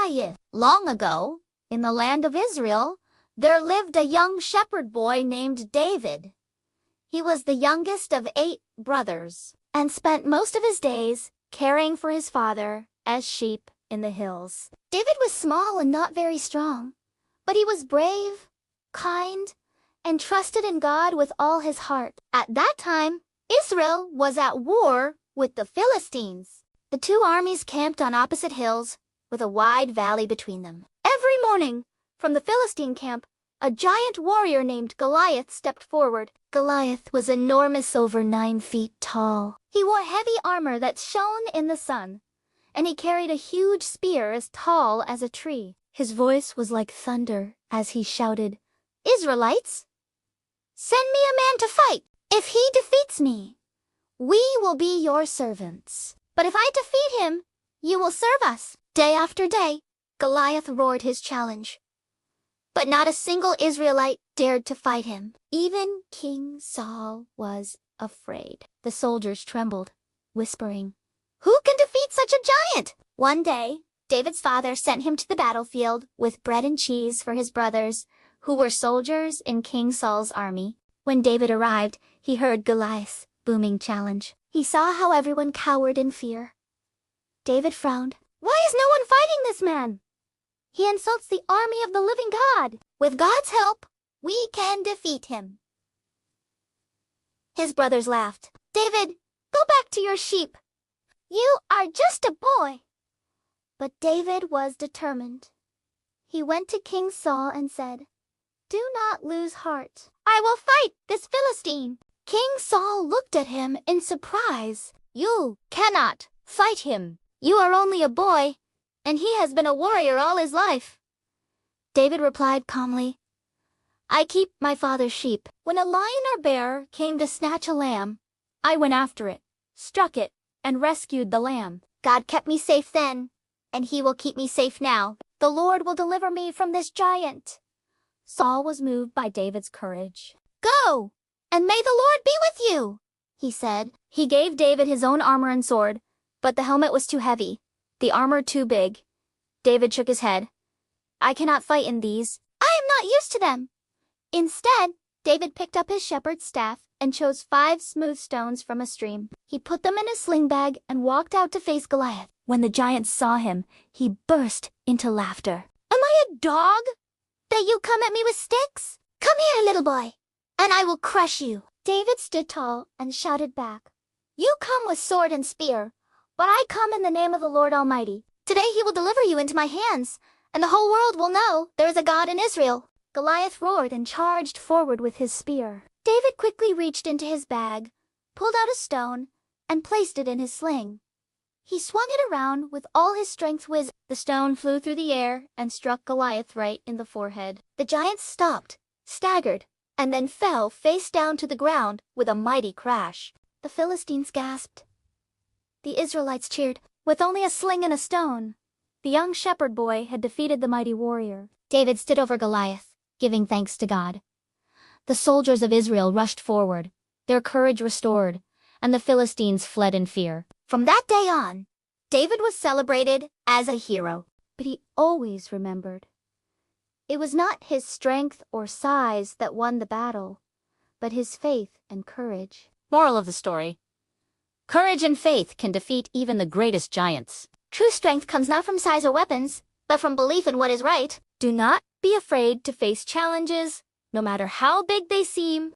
Goliath. Long ago, in the land of Israel, there lived a young shepherd boy named David. He was the youngest of 8 brothers, and spent most of his days caring for his father as sheep in the hills. David was small and not very strong, but he was brave, kind, and trusted in God with all his heart. At that time, Israel was at war with the Philistines. The 2 armies camped on opposite hills, with a wide valley between them. Every morning, from the Philistine camp, a giant warrior named Goliath stepped forward. Goliath was enormous, over 9 feet tall. He wore heavy armor that shone in the sun, and he carried a huge spear as tall as a tree. His voice was like thunder as he shouted, "Israelites, send me a man to fight. If he defeats me, we will be your servants. But if I defeat him, you will serve us." Day after day, Goliath roared his challenge. But not a single Israelite dared to fight him. Even King Saul was afraid. The soldiers trembled, whispering, "Who can defeat such a giant?" One day, David's father sent him to the battlefield with bread and cheese for his brothers, who were soldiers in King Saul's army. When David arrived, he heard Goliath's booming challenge. He saw how everyone cowered in fear. David frowned. "Why is no one fighting this man? He insults the army of the living God. With God's help, we can defeat him." His brothers laughed. "David, go back to your sheep. You are just a boy." But David was determined. He went to King Saul and said, "Do not lose heart. I will fight this Philistine." King Saul looked at him in surprise. "You cannot fight him. You are only a boy, and he has been a warrior all his life." David replied calmly, "I keep my father's sheep. When a lion or bear came to snatch a lamb, I went after it, struck it, and rescued the lamb. God kept me safe then, and he will keep me safe now. The Lord will deliver me from this giant." Saul was moved by David's courage. "Go, and may the Lord be with you," he said. He gave David his own armor and sword, but the helmet was too heavy, the armor too big. David shook his head. "I cannot fight in these. I am not used to them." Instead, David picked up his shepherd's staff and chose 5 smooth stones from a stream. He put them in a sling bag and walked out to face Goliath. When the giant saw him, he burst into laughter. "Am I a dog that you come at me with sticks? Come here, little boy, and I will crush you." David stood tall and shouted back, "You come with sword and spear, but I come in the name of the Lord Almighty. Today he will deliver you into my hands, and the whole world will know there is a God in Israel." Goliath roared and charged forward with his spear. David quickly reached into his bag, pulled out a stone, and placed it in his sling. He swung it around with all his strength. The stone flew through the air and struck Goliath right in the forehead. The giant stopped, staggered, and then fell face down to the ground with a mighty crash. The Philistines gasped. The Israelites cheered. With only a sling and a stone, the young shepherd boy had defeated the mighty warrior. David stood over Goliath, giving thanks to God. The soldiers of Israel rushed forward, their courage restored, and the Philistines fled in fear. From that day on, David was celebrated as a hero. But he always remembered, it was not his strength or size that won the battle, but his faith and courage. Moral of the story: courage and faith can defeat even the greatest giants. True strength comes not from size or weapons, but from belief in what is right. Do not be afraid to face challenges, no matter how big they seem.